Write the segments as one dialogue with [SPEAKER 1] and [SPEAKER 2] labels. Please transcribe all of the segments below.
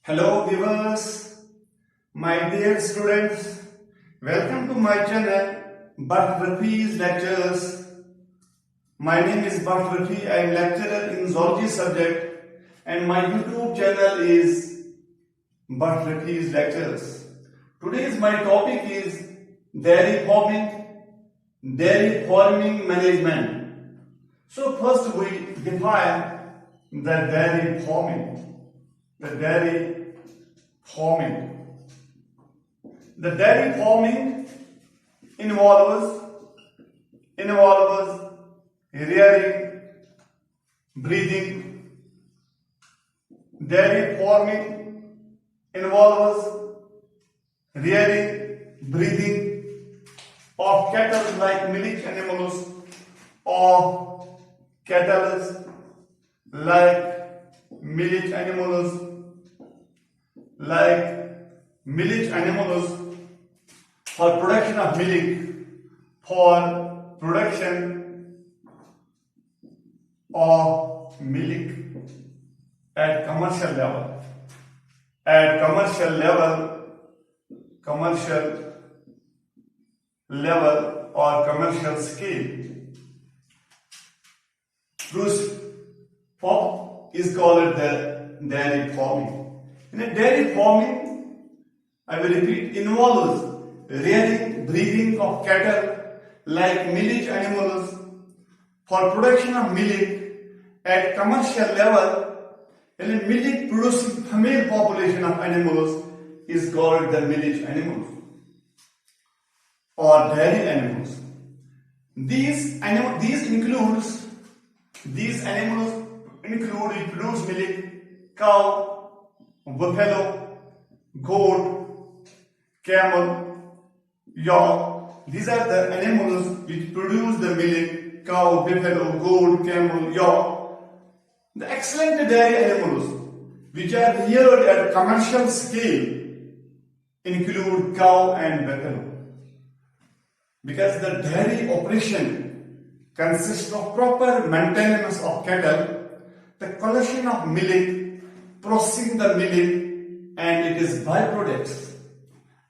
[SPEAKER 1] Hello viewers, my dear students, welcome to my channel Bhatt Rafi's Lectures. My name is Bhatt Rafi, I am lecturer in zoology subject and my YouTube channel is Bhatt Rafi's Lectures. Today's my topic is dairy farming management. So first we define the dairy farming. The dairy farming involves rearing, breeding. Dairy farming involves rearing, breeding of cattle like milk animals, of cattle like milk animals for production of milk, at commercial level or commercial scale. This form is called the dairy farming. In a dairy farming, I will repeat, involves rearing, breeding of cattle like milk animals for production of milk at commercial level. And a milk producing female population of animals is called the milk animals or dairy animals. These animals include produce milk, cow, buffalo, goat, camel, yak. These are the animals which produce the milk, cow, buffalo, goat, camel, yak. The excellent dairy animals which are reared at commercial scale include cow and buffalo. Because the dairy operation consists of proper maintenance of cattle, the collection of milk, processing the milk, and it is byproducts.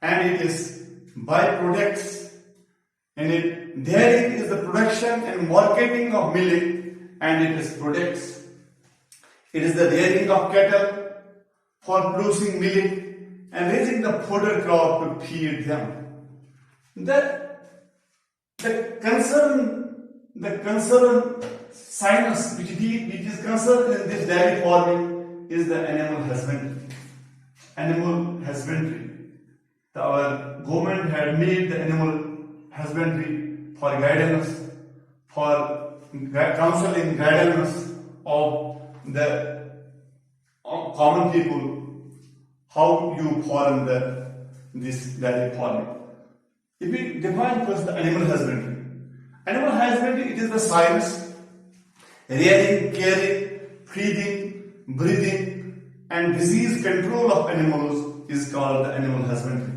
[SPEAKER 1] Dairy is the production and marketing of milk, and it is products. It is the rearing of cattle for producing milk and raising the fodder crop to feed them. The concern science which is concerned in this dairy farming is the animal husbandry. Our government had made the animal husbandry for guidance, for counseling guidance of the common people, how you farm this dairy farming. If we define first the animal husbandry. Animal husbandry, it is the science, rearing, caring, feeding, breeding, and disease control of animals is called the animal husbandry.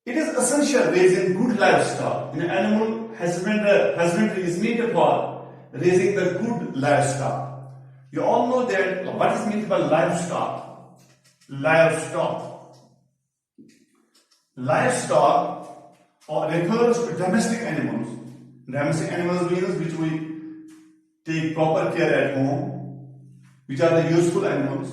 [SPEAKER 1] It is essential raising good livestock. In animal husbandry is meant for raising the good livestock. You all know that what is meant by livestock? Livestock refers to domestic animals. Domestic animals means which we take proper care at home, which are the useful animals.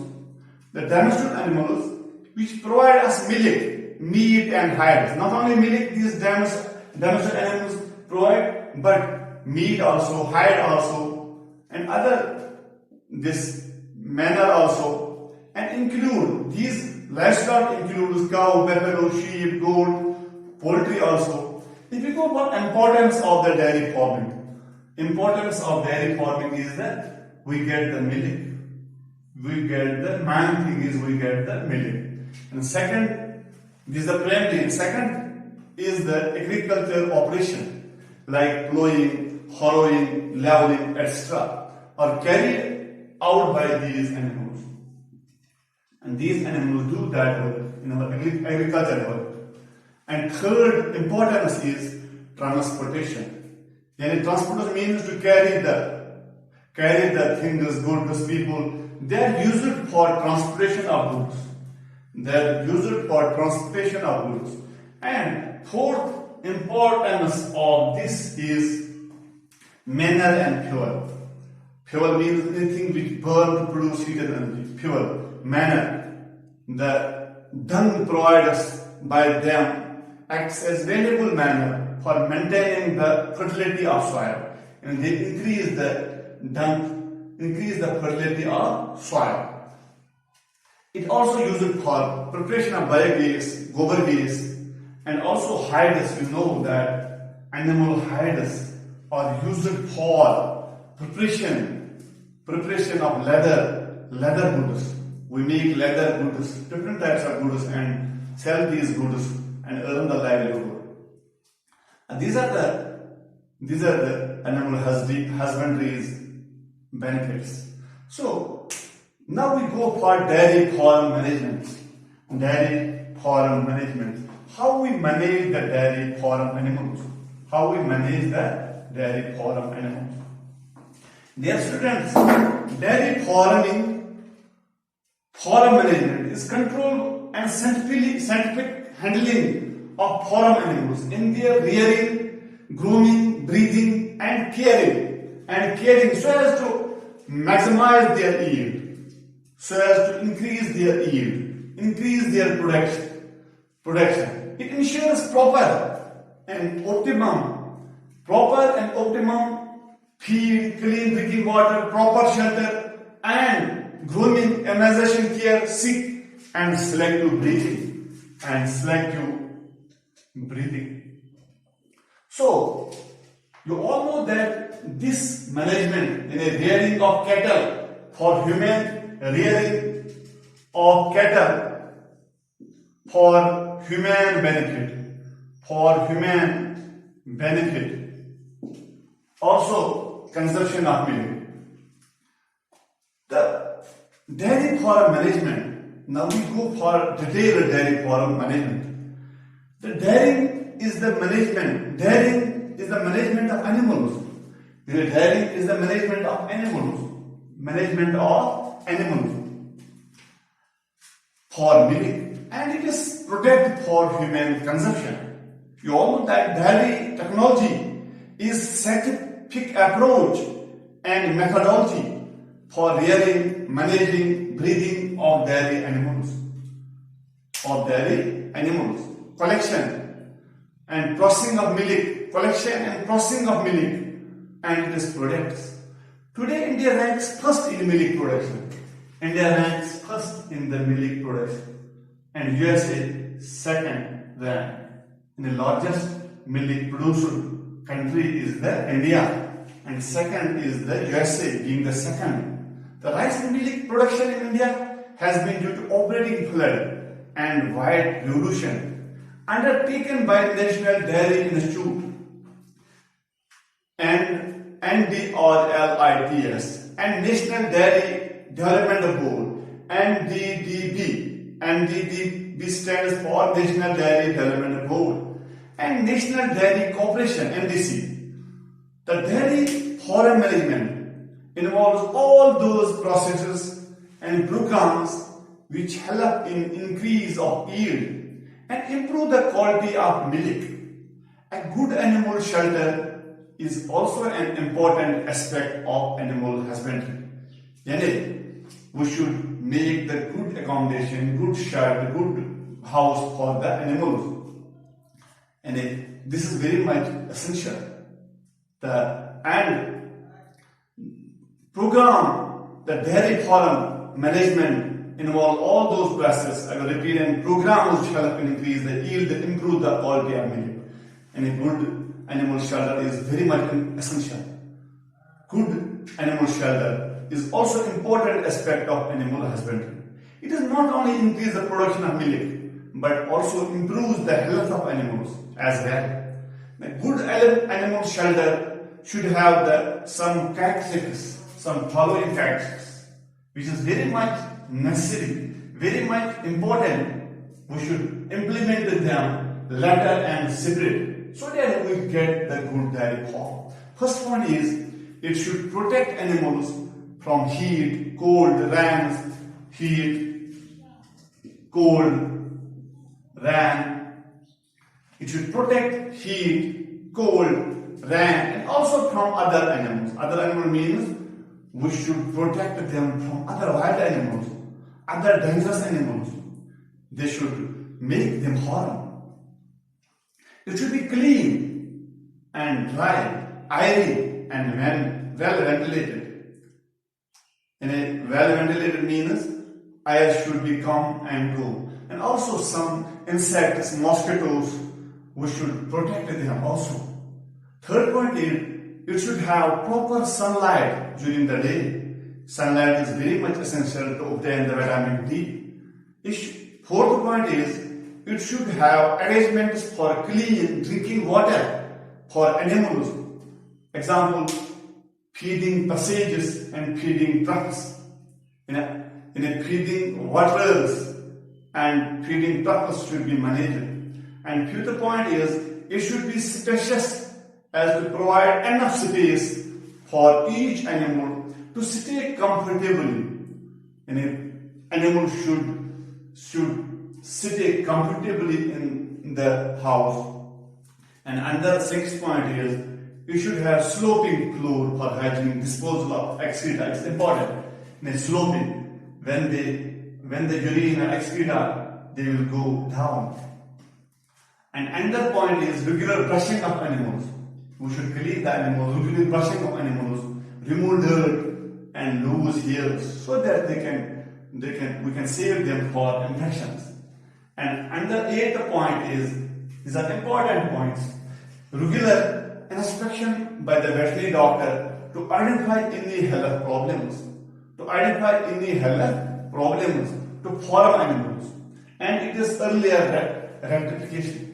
[SPEAKER 1] The domestic animals which provide us milk, meat and hides. Not only milk these domestic animals provide, but meat also, hide also, and other this manner also, and include these livestock includes cow, buffalo, sheep, goat, poultry also. If you go for importance of the dairy farming, is that we get the milk. Main thing is we get the milk. And second, this is the planting. Second is the agriculture operation like plowing, harrowing, leveling, etc. are carried out by these animals. And these animals do that work in our agriculture work. And third importance is transportation. Yani transportation means to carry the things, goods, people they are used for transportation of goods. They are used for transportation of goods. And fourth importance of this is manner and fuel. Fuel means anything which burn to produce heat and energy. Fuel, manner, the dung provided by them acts as valuable manner for maintaining the fertility of soil, and they increase the dung, increase the fertility of soil. It also used for preparation of biogas, gobar gas, and also hides. You know that animal hides are used for preparation of leather goods. We make leather goods, different types of goods, and sell these goods and earn the livelihood. And these are the animal husbandry's benefits. So now we go for dairy farm management. Dairy farm management. How we manage the dairy farm animals? How we manage the dairy farm animals? Dear students, dairy farm management is control and scientific handling of farm animals in their rearing, grooming, breeding, and caring so as to maximize their yield, so as to increase their yield, increase their production. It ensures proper and optimum feed, clean drinking water, proper shelter, and grooming, immunization care, sick and selective breathing. So you all know that this management in a rearing of cattle for human rearing of cattle for human benefit, also consumption of milk. The dairy farm management. Now we go for detailed dairy farm management. The dairying is the management of animals. The dairying is the management of animals for milk, and it is protected for human consumption. You all know that dairy technology is scientific approach and methodology for rearing, managing, breeding of dairy animals. Collection and processing of milk, and its products. Today India ranks first in milk production. And USA second rank. And the largest milk producer country is the India, and second is the USA being the second. The rise in milk production in India has been due to operating flood and wide revolution undertaken by the National Dairy Institute and NDRLITS and National Dairy Development Board, NDDB. NDDB stands for National Dairy Development Board, and National Dairy Corporation, NDC. The dairy farm management involves all those processes and programs which help in increase of yield and improve the quality of milk. A good animal shelter is also an important aspect of animal husbandry. Yani, we should make the good accommodation, good shelter, good house for the animals. And this is very much essential. And program, the dairy farm management involve all those processes. I will repeat, and programs which help increase the yield, improve the quality of milk. And a good animal shelter is very much essential. Good animal shelter is also an important aspect of animal husbandry. It does not only increase the production of milk, but also improves the health of animals as well. A good animal shelter should have some characteristics, some following characteristics, which is very much necessary, very much important. We should implement them later and separate so that we get the good dairy farm. First one is it should protect animals from heat, cold, rains, heat, cold, rain. It should protect heat, cold, rain, and also from other animals. Other animal means we should protect them from other wild animals, other dangerous animals. They should make them harm. It should be clean and dry, airy, and well ventilated. In a well ventilated means air should be calm and cool. And also some insects, mosquitoes, we should protect them also. Third point is it should have proper sunlight during the day. Sunlight is very much essential to obtain the vitamin D. Fourth point is it should have arrangements for clean drinking water for animals. Example, feeding passages and feeding troughs. In a feeding waters and feeding troughs should be managed. And fifth point is it should be spacious as to provide enough space for each animal to stay comfortably. An animal should sit comfortably in the house. And another sixth point is you should have sloping floor for hygiene disposal of excreta. It's important. In a sloping, when the urine or excreta, they will go down. And another point is regular brushing of animals. We should clean the animals, regular brushing of animals, remove dirt and loose hairs so that we can save them for infections. And the eighth point is, these are important points. Regular inspection by the veterinary doctor to identify any health problems. To farm animals. And it is earlier rectification.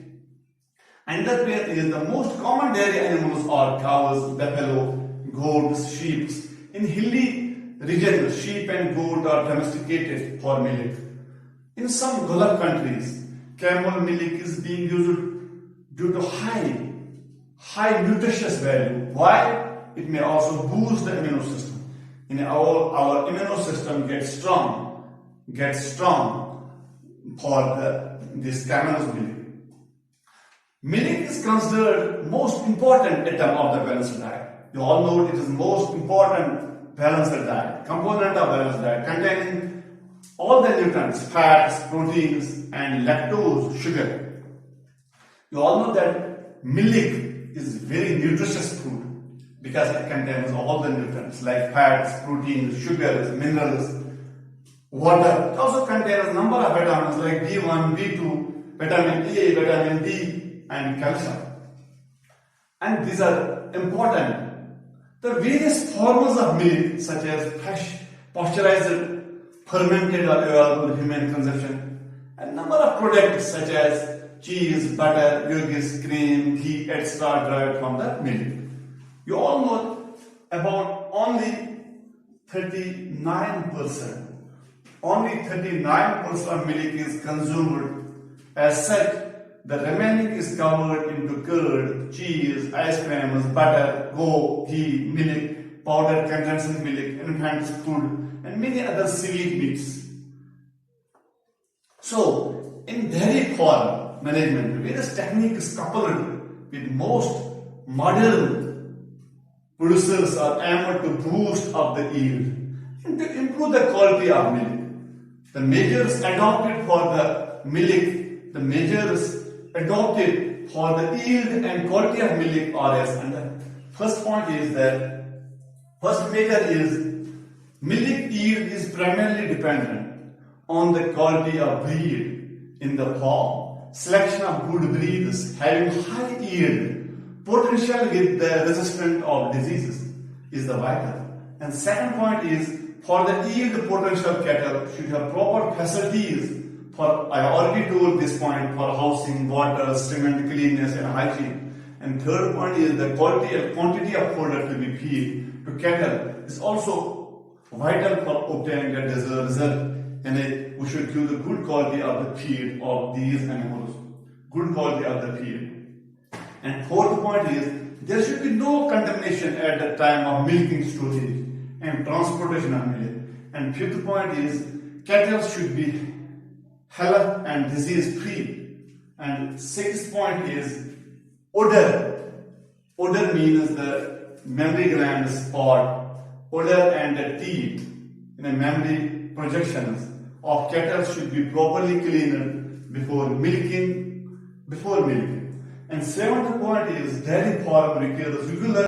[SPEAKER 1] Another pair is the most common dairy animals are cows, buffalo, goats, sheep. In hilly regions, sheep and goat are domesticated for milk. In some Gulf countries, camel milk is being used due to high nutritious value. Why? It may also boost the immune system. In our immune system gets strong for this camel's milk. Milk is considered most important atom of the balanced diet. You all know it is most important balanced diet, component of balanced diet, containing all the nutrients, fats, proteins, and lactose, sugar. You all know that milk is very nutritious food because it contains all the nutrients like fats, proteins, sugars, minerals, water. It also contains a number of vitamins like B1, B2, vitamin A, vitamin D, and calcium. And these are important. The various forms of milk such as fresh, pasteurized, fermented or available human consumption, and number of products such as cheese, butter, yogurt, cream, ghee, etc. derived from the milk. You all know about only 39% of milk is consumed. As such, the remaining is covered into curd, cheese, ice creams, butter, ghee, milk, powdered condensed milk, infant food, and many other sweet meats. So, in dairy farm management, various techniques coupled with most modern producers are aimed to boost up the yield and to improve the quality of milk. The measures adopted for the milk, the measures adopted for the yield and quality of milk are as under. First measure is milk yield is primarily dependent on the quality of breed in the farm. Selection of good breeds having high yield potential with the resistance of diseases is the vital. And second point is for the yield potential cattle should have proper facilities for, I already told this point, for housing, water, cement, cleanliness and hygiene. And third point is the quality and quantity of fodder to be fed to cattle is also vital for obtaining the desired result. And we should give the good quality of the feed of these animals. Good quality of the feed. And fourth point is there should be no contamination at the time of milking storage. and transportation मिले. And fifth point is cattle should be health and disease free. And sixth point is odor. Odor means the memory gland spot. Odor and the teeth in the memory projections of cattle should be properly cleaned before milking. And seventh point is dairy farm requires regular